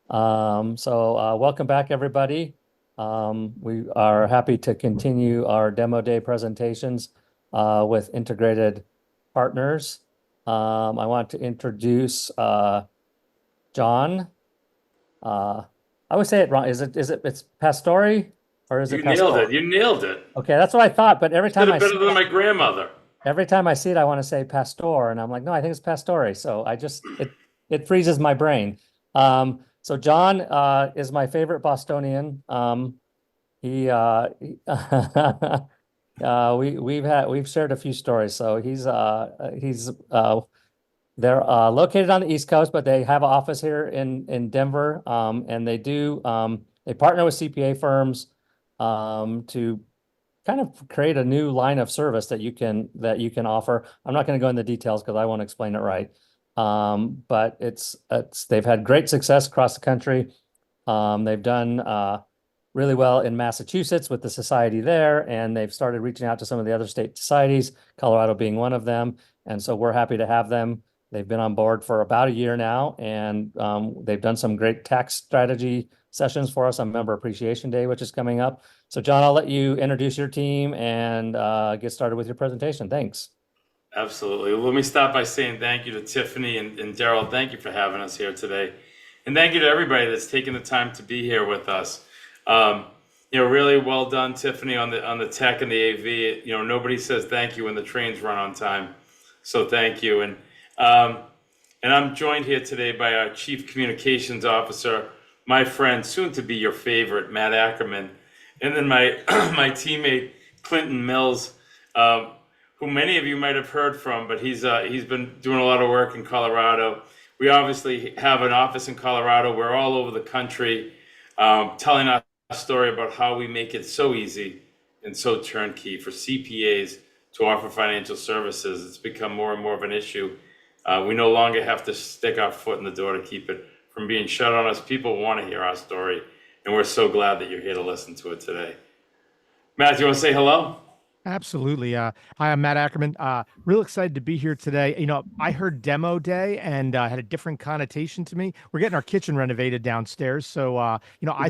Welcome back, everybody. We are happy to continue our demo day presentations with integrated partners. I want to introduce John. Uh, I would say it wrong. It's Pastore or is it You nailed Pastor? it. You nailed it. Okay, that's what I thought. But You said it better than my grandmother. every time I see it, I want to say Pastor, and I'm like, no, I think it's Pastore. So it freezes my brain. John is my favorite Bostonian. We've shared a few stories. So he's they're located on the East Coast, but they have an office here in Denver. And they partner with CPA firms to kind of create a new line of service that you can offer. I'm not going to go into details because I won't explain it right. But they've had great success across the country. They've done really well in Massachusetts with the society there, and they've started reaching out to some of the other state societies, Colorado being one of them. And so we're happy to have them. They've been on board for about a year now, and they've done some great tax strategy sessions for us on Member Appreciation Day, which is coming up. So, John, I'll let you introduce your team and get started with your presentation. Thanks. Absolutely. Let me start by saying thank you to Tiffany and Daryl. Thank you for having us here today. And thank you to everybody that's taken the time to be here with us. Really well done, Tiffany, on the tech and the AV. Nobody says thank you when the trains run on time. So thank you. And I'm joined here today by our Chief Communications Officer, my friend, soon to be your favorite, Matt Ackerman, and then my my teammate Clinton Mills, who many of you might have heard from, but he's been doing a lot of work in Colorado. We obviously have an office in Colorado. We're all over the country, telling our story about how we make it so easy and so turnkey for CPAs to offer financial services. It's become more and more of an issue. We no longer have to stick our foot in the door to keep it from being shut on us. People want to hear our story, and we're so glad that you're here to listen to it today. Matt, do you want to say hello? Absolutely. Hi, I'm Matt Ackerman. Real excited to be here today. I heard demo day and had a different connotation to me. We're getting our kitchen renovated downstairs. So, I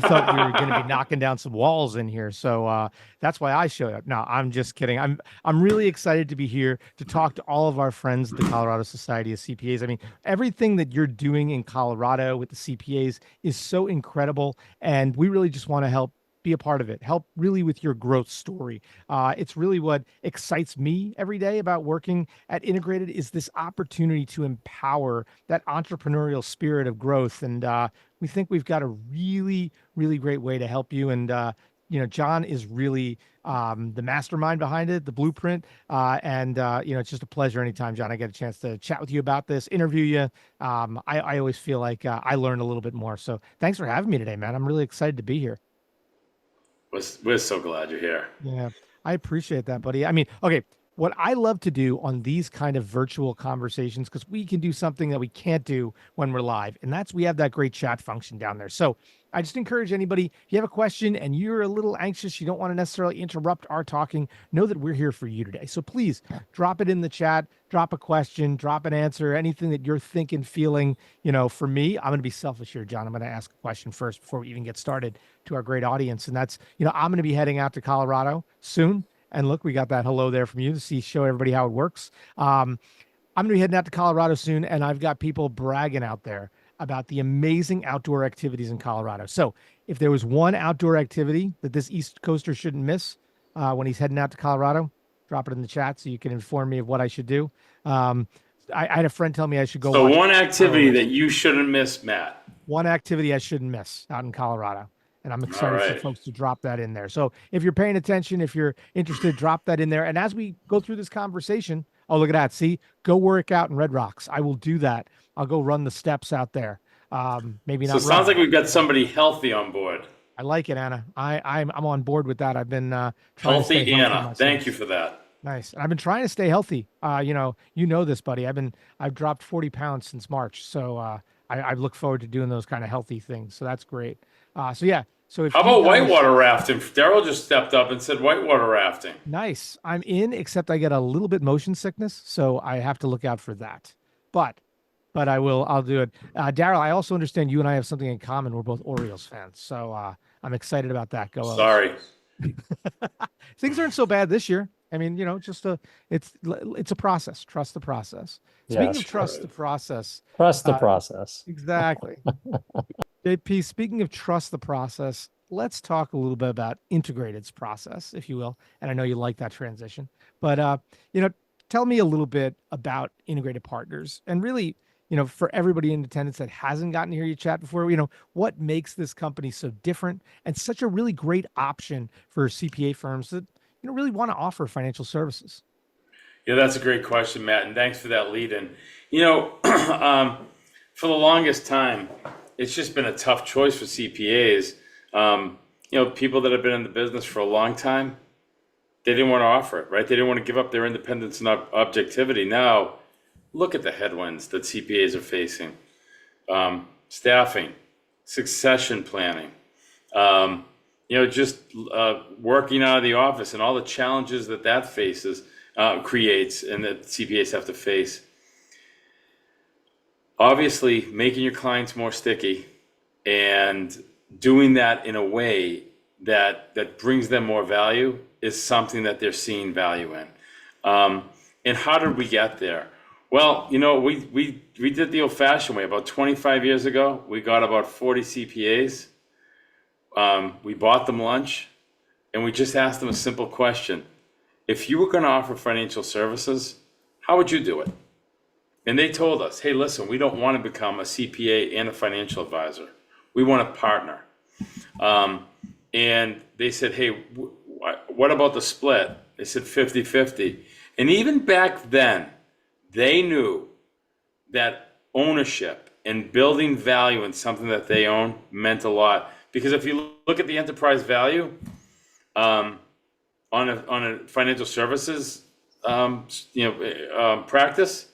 thought we were going to be knocking down some walls in here. So that's why I showed up. No, I'm just kidding. I'm really excited to be here to talk to all of our friends at the Colorado Society of CPAs. I mean, everything that you're doing in Colorado with the CPAs is so incredible. And we really just want to help be a part of it, help really with your growth story. It's really what excites me every day about working at Integrated is this opportunity to empower that entrepreneurial spirit of growth. And we think we've got a really, really great way to help you. And, John is really the mastermind behind it, the blueprint. It's just a pleasure anytime, John, I get a chance to chat with you about this, interview you. I always feel like I learn a little bit more. So thanks for having me today, man. I'm really excited to be here. We're so glad you're here. Yeah, I appreciate that, buddy. I mean, okay, what I love to do on these kind of virtual conversations, because we can do something that we can't do when we're live, and that's we have that great chat function down there. So I just encourage anybody, if you have a question and you're a little anxious, you don't want to necessarily interrupt our talking, know that we're here for you today. So please drop it in the chat, drop a question, drop an answer, anything that you're thinking, feeling. For me, I'm going to be selfish here, John. I'm going to ask a question first before we even get started to our great audience. And that's, I'm going to be heading out to Colorado soon. And look, we got that hello there from you to show everybody how it works. I'm going to be heading out to Colorado soon, and I've got people bragging out there about the amazing outdoor activities in Colorado. So if there was one outdoor activity that this East Coaster shouldn't miss when he's heading out to Colorado, drop it in the chat so you can inform me of what I should do. I had a friend tell me I should go. So one activity that you shouldn't miss, Matt. One activity I shouldn't miss out in Colorado. And I'm excited for folks to drop that in there. So if you're paying attention, if you're interested, drop that in there. And as we go through this conversation, oh, look at that. See, go work out in Red Rocks. I will do that. I'll go run the steps out there. Maybe not. So it sounds like we've got somebody healthy on board. I like it, Anna. I'm on board with that. I've been trying healthy to stay Anna. Healthy Thank you for that. Nice. I've been trying to stay healthy. You know this, buddy. I've dropped 40 pounds since March. So I look forward to doing those kind of healthy things. So that's great. So if how about whitewater rafting? Daryl just stepped up and said whitewater rafting. Nice. I'm in, except I get a little bit motion sickness, so I have to look out for that. But but I'll do it. Daryl, I also understand you and I have something in common. We're both Orioles fans. So I'm excited about that. Go O's. Sorry. Things aren't so bad this year. I mean, it's a process. Trust the process. Speaking of Yes. trust the process, Trust the uh, process. exactly. JP, speaking of trust the process, let's talk a little bit about Integrated's process, if you will. And I know you like that transition, but you know, tell me a little bit about integrated partners and really, for everybody in attendance that hasn't gotten to hear you chat before, what makes this company so different and such a really great option for CPA firms that, really want to offer financial services. Yeah, that's a great question, Matt, and thanks for that lead in. You know, for the longest time, it's just been a tough choice for CPAs. People that have been in the business for a long time, they didn't want to offer it, right? They didn't want to give up their independence and objectivity. Now, look at the headwinds that CPAs are facing. Staffing, succession planning, working out of the office and all the challenges that faces, creates and that CPAs have to face. Obviously, making your clients more sticky and doing that in a way that brings them more value is something that they're seeing value in. And how did we get there? Well, we did the old-fashioned way. About 25 years ago, we got about 40 CPAs. We bought them lunch, and we just asked them a simple question. If you were going to offer financial services, how would you do it? And they told us, hey, listen, we don't want to become a CPA and a financial advisor. We want to partner. And they said, hey, what about the split? They said 50-50. And even back then, they knew that ownership and building value in something that they own meant a lot. Because if you look at the enterprise value on a financial services practice,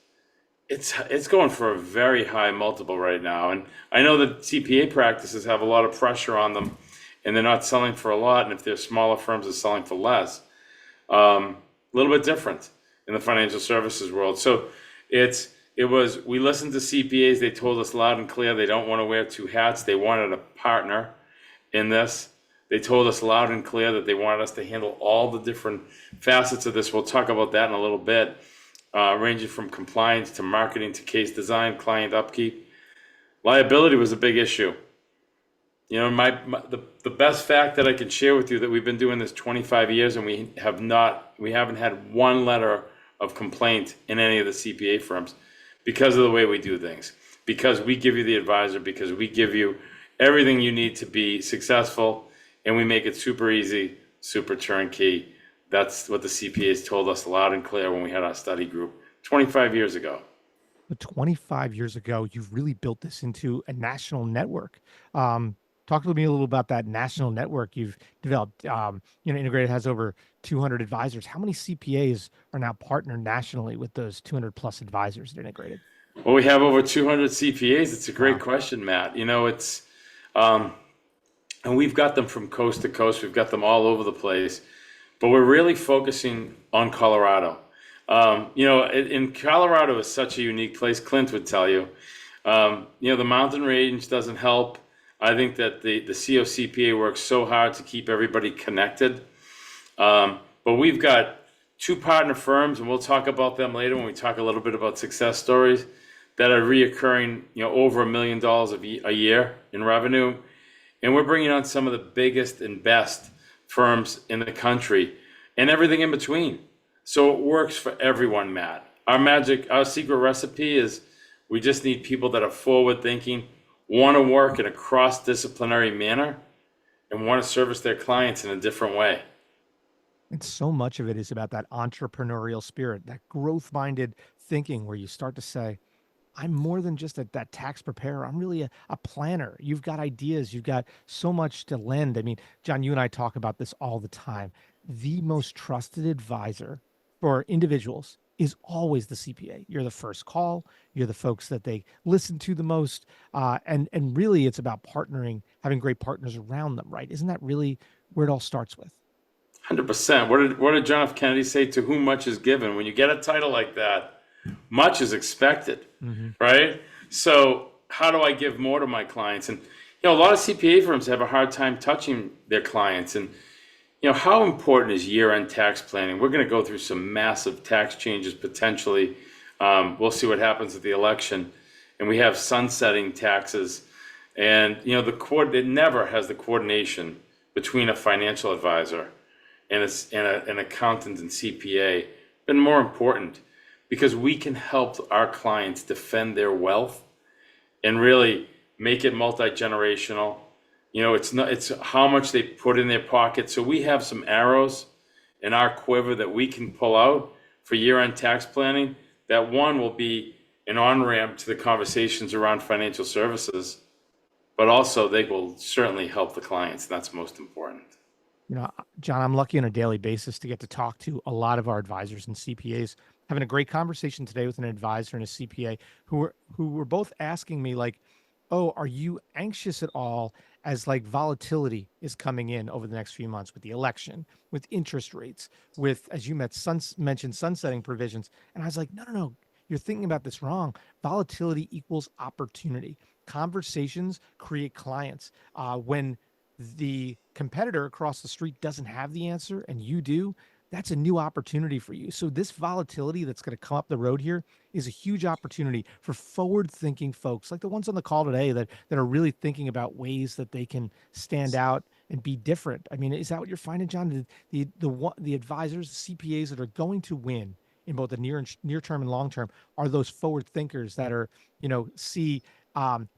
it's going for a very high multiple right now. And I know that CPA practices have a lot of pressure on them, and they're not selling for a lot. And if they're smaller firms, they're selling for less. A little bit different in the financial services world. So we listened to CPAs. They told us loud and clear they don't want to wear two hats. They wanted a partner in this. They told us loud and clear that they wanted us to handle all the different facets of this. We'll talk about that in a little bit, ranging from compliance to marketing to case design, client upkeep. Liability was a big issue. The best fact that I can share with you that we've been doing this 25 years and we haven't had one letter of complaint in any of the CPA firms because of the way we do things, because we give you the advisor, because we give you everything you need to be successful, and we make it super easy, super turnkey. That's what the CPAs told us loud and clear when we had our study group 25 years ago. But 25 years ago, you've really built this into a national network. Talk to me a little about that national network you've developed. Integrated has over 200 advisors. How many CPAs are now partnered nationally with those 200 plus advisors at Integrated? Well, we have over 200 CPAs. It's a great question, Matt. And we've got them from coast to coast. We've got them all over the place, but we're really focusing on Colorado. In Colorado is such a unique place. Clint would tell you. The mountain range doesn't help. I think that the COCPA works so hard to keep everybody connected. But we've got two partner firms, and we'll talk about them later when we talk a little bit about success stories that are reoccurring, over $1 million a year in revenue. And we're bringing on some of the biggest and best firms in the country and everything in between. So it works for everyone, Matt. Our secret recipe is we just need people that are forward thinking, want to work in a cross-disciplinary manner, and want to service their clients in a different way. And so much of it is about that entrepreneurial spirit, that growth-minded thinking where you start to say, I'm more than just that tax preparer. I'm really a planner. You've got ideas. You've got so much to lend. I mean, John, you and I talk about this all the time. The most trusted advisor for individuals is always the CPA. You're the first call. You're the folks that they listen to the most. And really, it's about partnering, having great partners around them, right? Isn't that really where it all starts with? 100%. What did John F. Kennedy say? To whom much is given. When you get a title like that, much is expected, right? So how do I give more to my clients? And, a lot of CPA firms have a hard time touching their clients. And, how important is year-end tax planning? We're going to go through some massive tax changes potentially. We'll see what happens with the election. And we have sunsetting taxes. And, it never has the coordination between a financial advisor and an accountant and CPA been more important, because we can help our clients defend their wealth and really make it multi-generational. It's how much they put in their pocket. So we have some arrows in our quiver that we can pull out for year-end tax planning. That one will be an on-ramp to the conversations around financial services, but also they will certainly help the clients. That's most important. John, I'm lucky on a daily basis to get to talk to a lot of our advisors and CPAs. Having a great conversation today with an advisor and a CPA who were both asking me, like, oh, are you anxious at all as like volatility is coming in over the next few months with the election, with interest rates, with, as you mentioned, sunsetting provisions? And I was like, no, you're thinking about this wrong. Volatility equals opportunity. Conversations create clients. When the competitor across the street doesn't have the answer and you do, that's a new opportunity for you. So this volatility that's going to come up the road here is a huge opportunity for forward-thinking folks like the ones on the call today that are really thinking about ways that they can stand out and be different. I mean, is that what you're finding, John? The advisors, the CPAs that are going to win in both the near term and long term are those forward thinkers that are, see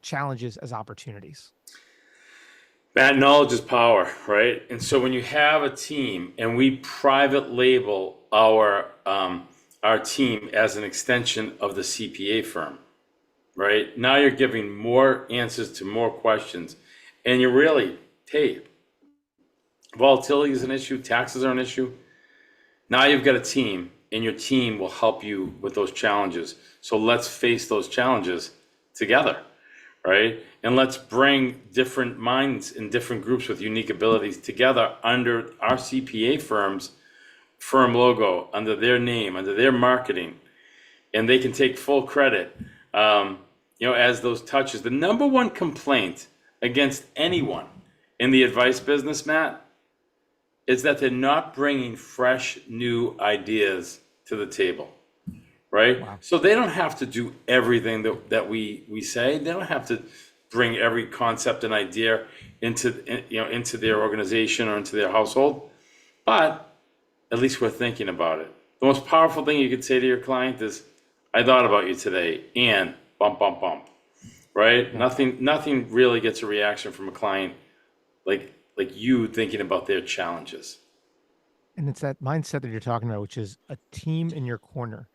challenges as opportunities. That knowledge is power, right? And so when you have a team, and we private label our team as an extension of the CPA firm, right? Now you're giving more answers to more questions, and you're really, hey, volatility is an issue, taxes are an issue. Now you've got a team, and your team will help you with those challenges. So let's face those challenges together, right? And let's bring different minds and different groups with unique abilities together under our CPA firm's firm logo, under their name, under their marketing, and they can take full credit, as those touches. The number one complaint against anyone in the advice business, Matt, is that they're not bringing fresh, new ideas to the table, right? Wow. So they don't have to do everything that we say. They don't have to bring every concept and idea into their organization or into their household, but at least we're thinking about it. The most powerful thing you could say to your client is, I thought about you today, and bump, bump, bump, right? Yeah. Nothing really gets a reaction from a client like you thinking about their challenges. And it's that mindset that you're talking about, which is a team in your corner.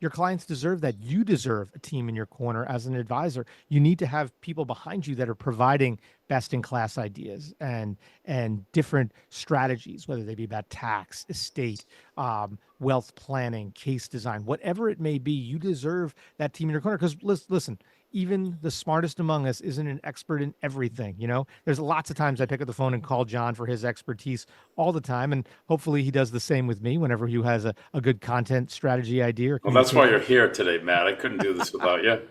Your clients deserve that. You deserve a team in your corner as an advisor. You need to have people behind you that are providing best-in-class ideas and different strategies, whether they be about tax, estate, wealth planning, case design, whatever it may be. You deserve that team in your corner, because listen, even the smartest among us isn't an expert in everything. There's lots of times I pick up the phone and call John for his expertise all the time. And hopefully he does the same with me whenever he has a good content strategy idea. Well, that's why you're here today, Matt. I couldn't do this without you.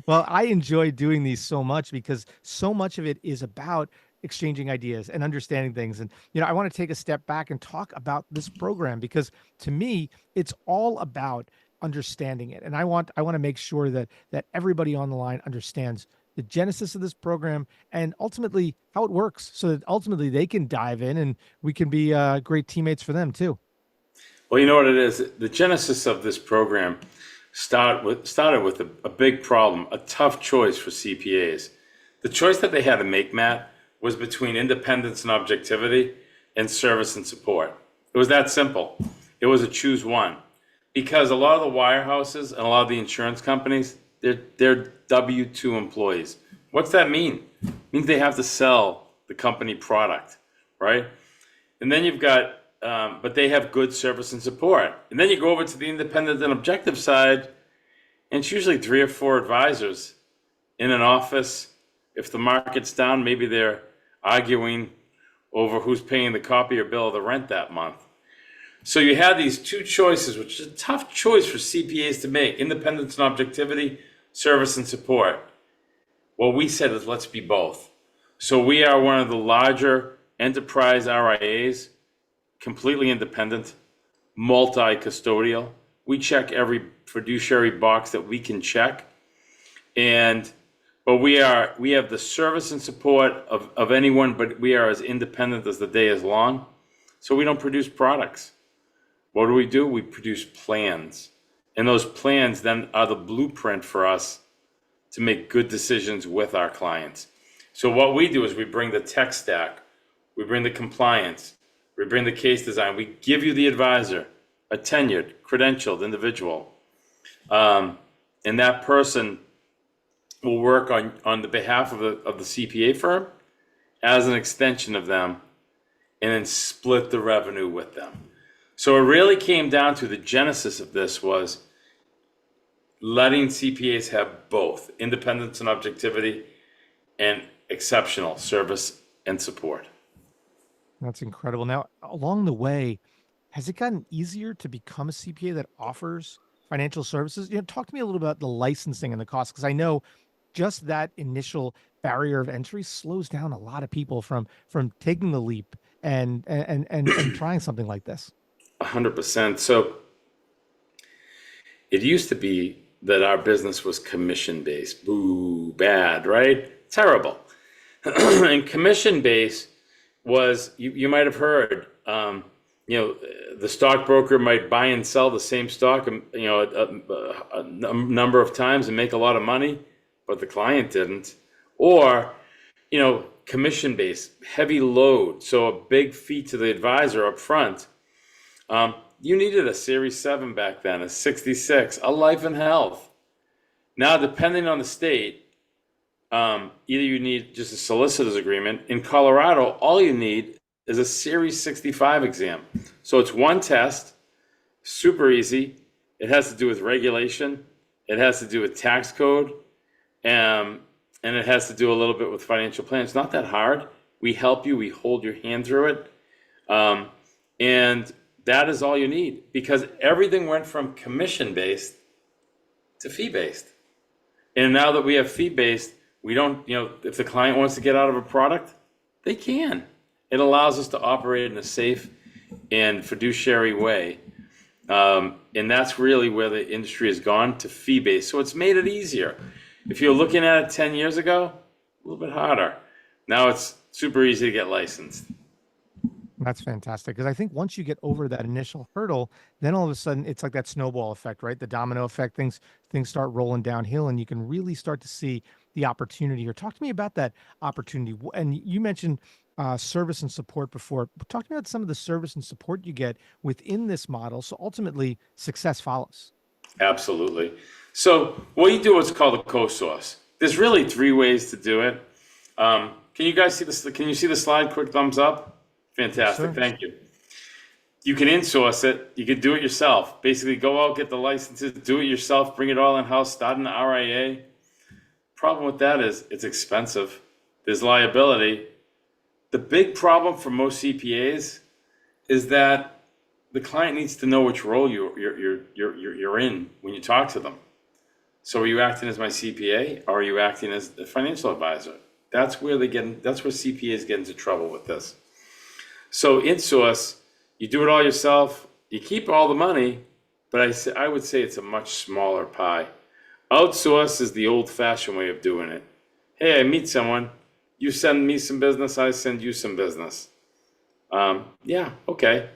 Well, I enjoy doing these so much because so much of it is about exchanging ideas and understanding things. And, I want to take a step back and talk about this program, because to me, it's all about understanding it. And I want to make sure that everybody on the line understands the genesis of this program and ultimately how it works, so that ultimately they can dive in and we can be great teammates for them too. Well, you know what it is? The genesis of this program started with a big problem, a tough choice for CPAs. The choice that they had to make, Matt, was between independence and objectivity and service and support. It was that simple. It was a choose one. Because a lot of the wirehouses and a lot of the insurance companies, they're W-2 employees. What's that mean? It means they have to sell the company product, right? And then you've got, but they have good service and support. And then you go over to the independent and objective side, and it's usually 3 or 4 advisors in an office. If the market's down, maybe they're arguing over who's paying the copier bill or the rent that month. So you had these two choices, which is a tough choice for CPAs to make: independence and objectivity, service and support. What we said is, let's be both. So we are one of the larger enterprise RIAs, completely independent, multi-custodial. We check every fiduciary box that we can check. But we have the service and support of anyone, but we are as independent as the day is long. So we don't produce products. What do? We produce plans. And those plans then are the blueprint for us to make good decisions with our clients. So what we do is we bring the tech stack, we bring the compliance, we bring the case design, we give you the advisor, a tenured, credentialed individual. And that person will work on the behalf of the CPA firm as an extension of them, and then split the revenue with them. So it really came down to the genesis of this was letting CPAs have both independence and objectivity and exceptional service and support. That's incredible. Now, along the way, has it gotten easier to become a CPA that offers financial services? Talk to me a little about the licensing and the cost, because I know just that initial barrier of entry slows down a lot of people from taking the leap and trying something like this. 100%. So it used to be that our business was commission-based. Boo, bad, right? Terrible. And commission-based was, you might have heard, the stockbroker might buy and sell the same stock, a number of times and make a lot of money, but the client didn't. Or, commission-based, heavy load, so a big fee to the advisor up front. You needed a Series 7 back then, a 66, a life and health. Now, depending on the state, either you need just a solicitor's agreement. In Colorado, all you need is a Series 65 exam. So it's one test, super easy. It has to do with regulation. It has to do with tax code. And it has to do a little bit with financial planning. It's not that hard. We help you. We hold your hand through it. And that is all you need, because everything went from commission-based to fee-based. And now that we have fee-based, we don't, if the client wants to get out of a product, they can. It allows us to operate in a safe and fiduciary way. And that's really where the industry has gone, to fee-based. So it's made it easier. If you're looking at it 10 years ago, a little bit harder. Now it's super easy to get licensed. That's fantastic, because I think once you get over that initial hurdle, then all of a sudden it's like that snowball effect, right? The domino effect, things start rolling downhill, and you can really start to see the opportunity here. Talk to me about that opportunity. And you mentioned service and support before. Talk to me about some of the service and support you get within this model, so ultimately success follows. Absolutely. So what you do is called a co-source. There's really three ways to do it. Can you guys see this? Can you see the slide? Quick thumbs up. Fantastic. Yes, thank you. You can insource it. You can do it yourself. Basically, go out, get the licenses, do it yourself, bring it all in-house, start an RIA. Problem with that is it's expensive. There's liability. The big problem for most CPAs is that the client needs to know which role you're in when you talk to them. So are you acting as my CPA, or are you acting as a financial advisor? That's where CPAs get into trouble with this. So insource, you do it all yourself, you keep all the money, but I would say it's a much smaller pie. Outsource is the old-fashioned way of doing it. Hey, I meet someone, you send me some business, I send you some business. Yeah, okay.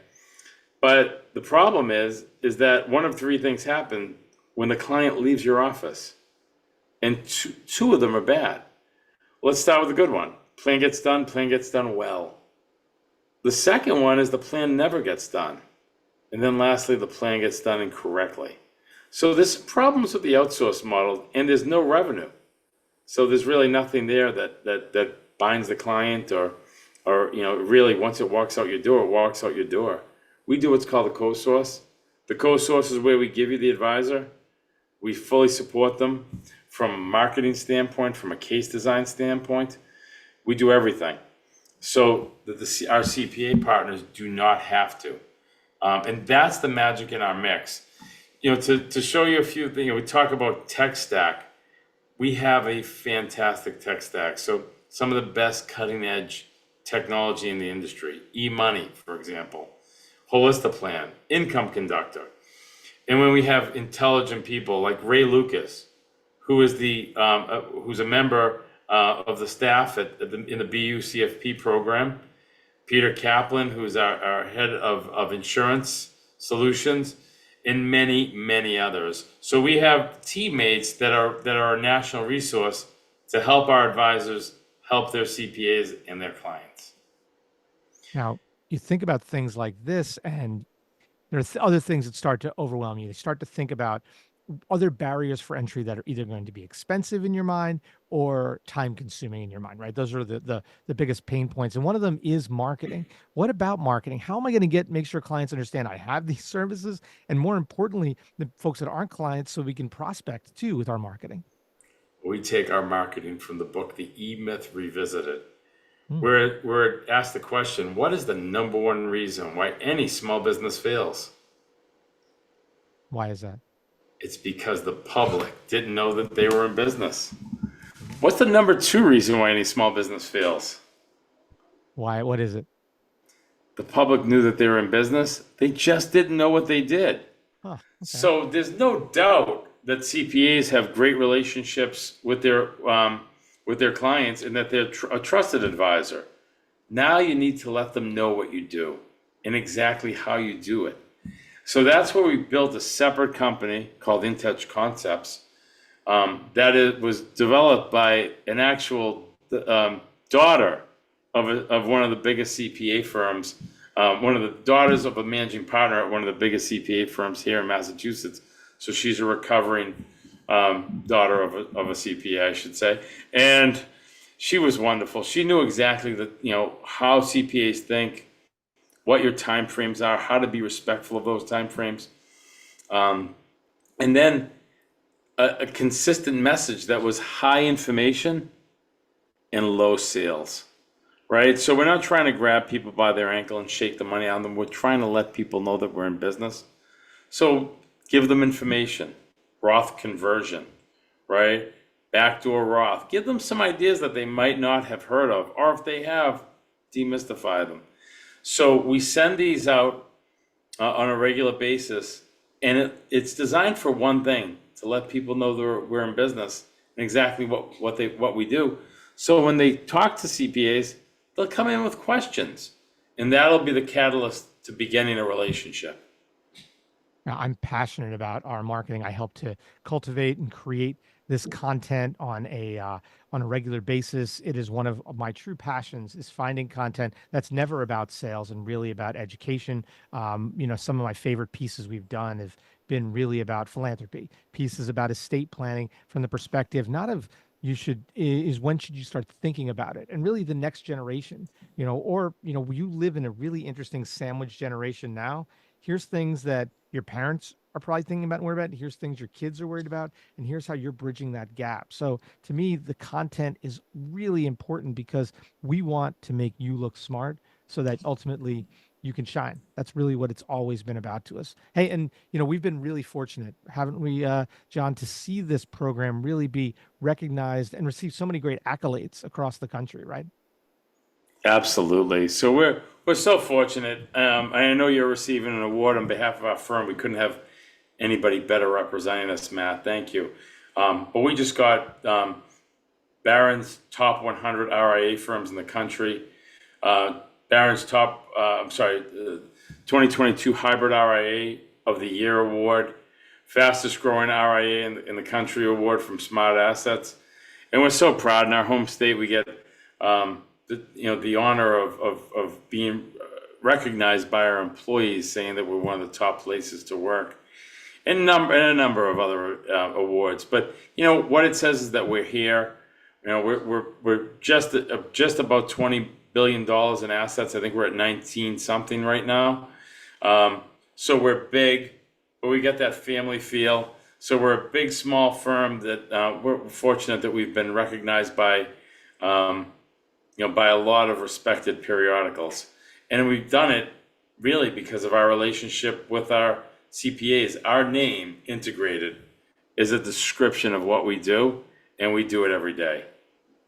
But the problem is that one of three things happen when the client leaves your office. And two of them are bad. Let's start with the good one. Plan gets done well. The second one is the plan never gets done. And then lastly, the plan gets done incorrectly. So there's problems with the outsource model, and there's no revenue. So there's really nothing there that binds the client or really once it walks out your door, it walks out your door. We do what's called a co-source. The co-source is where we give you the advisor. We fully support them from a marketing standpoint, from a case design standpoint. We do everything. So our CPA partners do not have to. And that's the magic in our mix. To show you a few things, we talk about tech stack. We have a fantastic tech stack. So some of the best cutting edge technology in the industry, e-money, for example, Holistiplan, Income Conductor. And when we have intelligent people like Ray Lucas, who is who's a member of the staff in the BU CFP program, Peter Kaplan, who's our head of insurance solutions, and many, many others. So we have teammates that are a national resource to help our advisors help their CPAs and their clients. Now, you think about things like this, and there are other things that start to overwhelm you. They start to think about other barriers for entry that are either going to be expensive in your mind or time consuming in your mind, right? Those are the biggest pain points. And one of them is marketing. What about marketing? How am I going to make sure clients understand I have these services? And more importantly, the folks that aren't clients, so we can prospect too with our marketing. We take our marketing from the book, The E-Myth Revisited. We're asked the question, what is the number one reason why any small business fails? Why is that? It's because the public didn't know that they were in business. What's the number two reason why any small business fails? Why? What is it? The public knew that they were in business. They just didn't know what they did. Huh, okay. So there's no doubt that CPAs have great relationships with their clients and that they're a trusted advisor. Now you need to let them know what you do and exactly how you do it. So that's where we built a separate company called InTouch Concepts that was developed by an actual daughter of one of the biggest CPA firms, one of the daughters of a managing partner at one of the biggest CPA firms here in Massachusetts. So she's a recovering daughter of a CPA, I should say. And she was wonderful. She knew exactly how CPAs think, what your time frames are, how to be respectful of those time frames. And then a consistent message that was high information and low sales, right? So we're not trying to grab people by their ankle and shake the money out of them. We're trying to let people know that we're in business. So give them information, Roth conversion, right? Backdoor Roth. Give them some ideas that they might not have heard of, or if they have, demystify them. So we send these out on a regular basis, and it's designed for one thing, to let people know that we're in business and exactly what we do. So when they talk to CPAs, they'll come in with questions, and that'll be the catalyst to beginning a relationship. Now, I'm passionate about our marketing. I help to cultivate and create this content on a regular basis. It is one of my true passions, is finding content that's never about sales and really about education. Some of my favorite pieces we've done have been really about philanthropy, pieces about estate planning from the perspective not of when should you start thinking about it, and really the next generation, you live in a really interesting sandwich generation now. Here's things that your parents are probably thinking about and worried about. Here's things your kids are worried about. And here's how you're bridging that gap. So to me, the content is really important because we want to make you look smart so that ultimately you can shine. That's really what it's always been about to us. Hey, and we've been really fortunate, haven't we, John, to see this program really be recognized and receive so many great accolades across the country, right? Absolutely. So we're so fortunate. I know you're receiving an award on behalf of our firm. We couldn't have anybody better representing us, Matt. Thank you. But we just got Barron's top 100 RIA firms in the country. Barron's 2022 Hybrid RIA of the Year award, fastest growing RIA in the country award from Smart Assets. And we're so proud in our home state. We get the honor of being recognized by our employees, saying that we're one of the top places to work, and a number of other awards. But what it says is that we're here. We're just about $20 billion in assets. I think we're at 19 something right now. So we're big, but we get that family feel. So we're a big, small firm that we're fortunate that we've been recognized by a lot of respected periodicals, and we've done it really because of our relationship with our CPAs. Our name, Integrated, is a description of what we do, and we do it every day.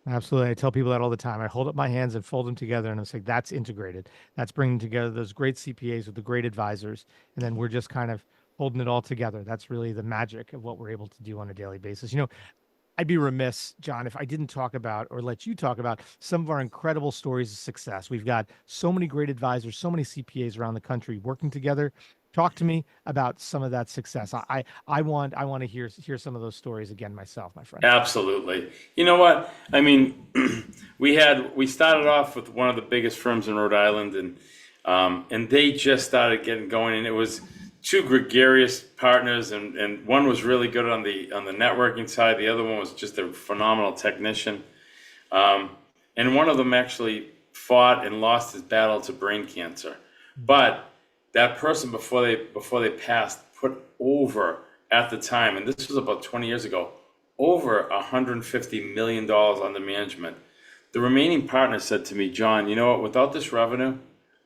Absolutely. I tell people that all the time. I hold up my hands and fold them together and I say, that's integrated. That's bringing together those great CPAs with the great advisors. And then we're just kind of holding it all together. That's really the magic of what we're able to do on a daily basis. I'd be remiss, John, if I didn't talk about or let you talk about some of our incredible stories of success. We've got so many great advisors, so many CPAs around the country working together. Talk to me about some of that success. I want to hear some of those stories again myself, my friend. Absolutely. You know what? I mean, we started off with one of the biggest firms in Rhode Island, and they just started getting going, and it was two gregarious partners, and one was really good on the networking side. The other one was just a phenomenal technician, and one of them actually fought and lost his battle to brain cancer. But that person before they passed put over, at the time, and this was about 20 years ago, over $150 million under management. The remaining partner said to me, John, you know what? Without this revenue,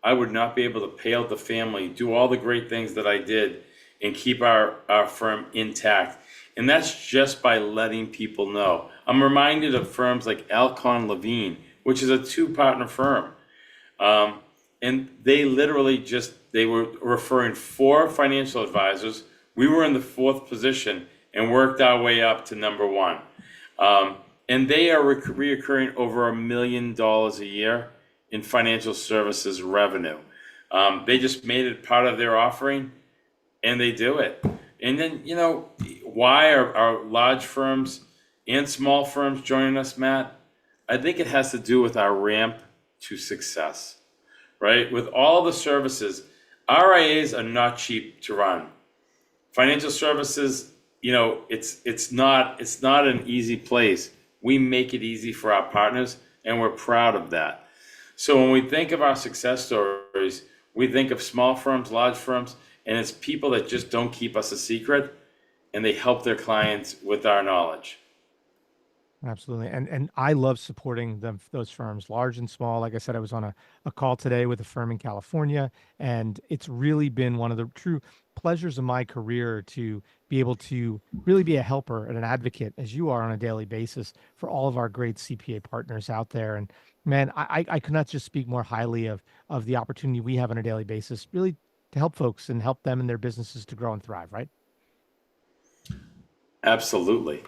I would not be able to pay out the family, do all the great things that I did, and keep our firm intact. And that's just by letting people know. I'm reminded of firms like Alcon Levine, which is a two-partner firm. And they literally they were referring 4 financial advisors. We were in the 4th position and worked our way up to number 1. And they are reoccurring over $1 million a year in financial services revenue. They just made it part of their offering, and they do it. And then, why are large firms and small firms joining us, Matt? I think it has to do with our ramp to success, right? With all the services, RIAs are not cheap to run. Financial services, it's not an easy place. We make it easy for our partners, and we're proud of that. So when we think of our success stories, we think of small firms, large firms, and it's people that just don't keep us a secret, and they help their clients with our knowledge. Absolutely. And I love supporting those firms, large and small. Like I said, I was on a call today with a firm in California, and it's really been one of the true pleasures of my career to be able to really be a helper and an advocate, as you are on a daily basis, for all of our great CPA partners out there. And man, I could not just speak more highly of the opportunity we have on a daily basis, really to help folks and help them in their businesses to grow and thrive, right? Absolutely.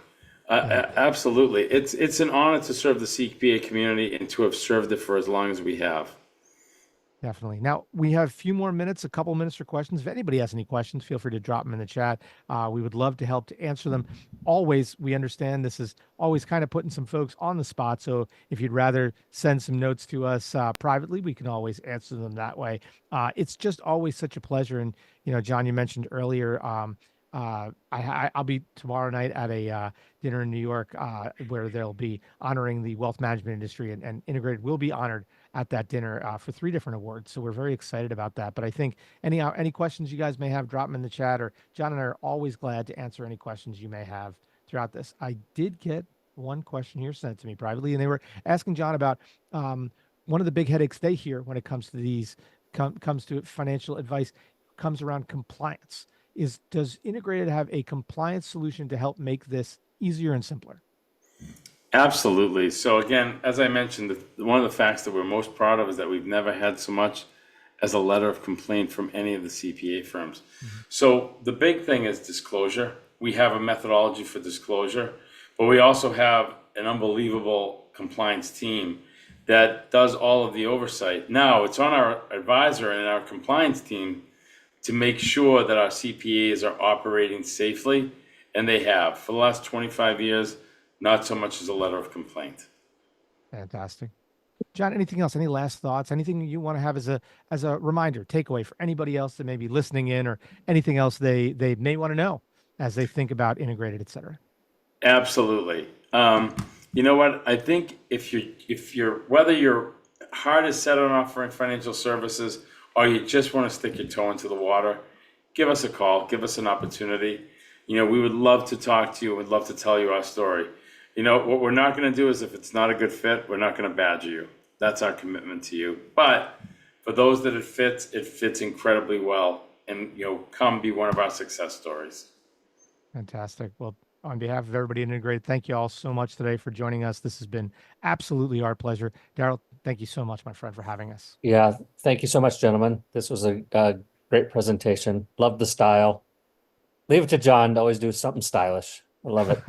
Absolutely. It's an honor to serve the CPA community and to have served it for as long as we have. Definitely. Now, we have a few more minutes, a couple minutes for questions. If anybody has any questions, feel free to drop them in the chat. We would love to help to answer them. Always, we understand this is always kind of putting some folks on the spot. So if you'd rather send some notes to us privately, we can always answer them that way. It's just always such a pleasure. And, John, you mentioned earlier, I'll be tomorrow night at a dinner in New York where they'll be honoring the wealth management industry, and Integrated will be honored at that dinner for 3 different awards. So we're very excited about that. But I think any questions you guys may have, drop them in the chat, or John and I are always glad to answer any questions you may have throughout this. I did get one question here sent to me privately, and they were asking John about one of the big headaches they hear when it comes to these comes to financial advice comes around compliance. Does Integrated have a compliance solution to help make this easier and simpler? Absolutely. So again, as I mentioned, one of the facts that we're most proud of is that we've never had so much as a letter of complaint from any of the CPA firms. Mm-hmm. So the big thing is disclosure. We have a methodology for disclosure, but we also have an unbelievable compliance team that does all of the oversight. Now, it's on our advisor and our compliance team to make sure that our CPAs are operating safely, and they have. For the last 25 years, not so much as a letter of complaint. Fantastic. John, anything else? Any last thoughts? Anything you want to have as a reminder, takeaway for anybody else that may be listening in, or anything else they may want to know as they think about Integrated, et cetera? Absolutely. You know what? I think if you're whether your heart is set on offering financial services or you just want to stick your toe into the water, give us a call, give us an opportunity. We would love to talk to you. We'd love to tell you our story. What we're not going to do is, if it's not a good fit, we're not going to badger you. That's our commitment to you. But for those that it fits incredibly well. And, come be one of our success stories. Fantastic. Well, on behalf of everybody in Integrated, thank you all so much today for joining us. This has been absolutely our pleasure. Daryl, thank you so much, my friend, for having us. Yeah, thank you so much, gentlemen. This was a great presentation. Love the style. Leave it to John to always do something stylish. I love it.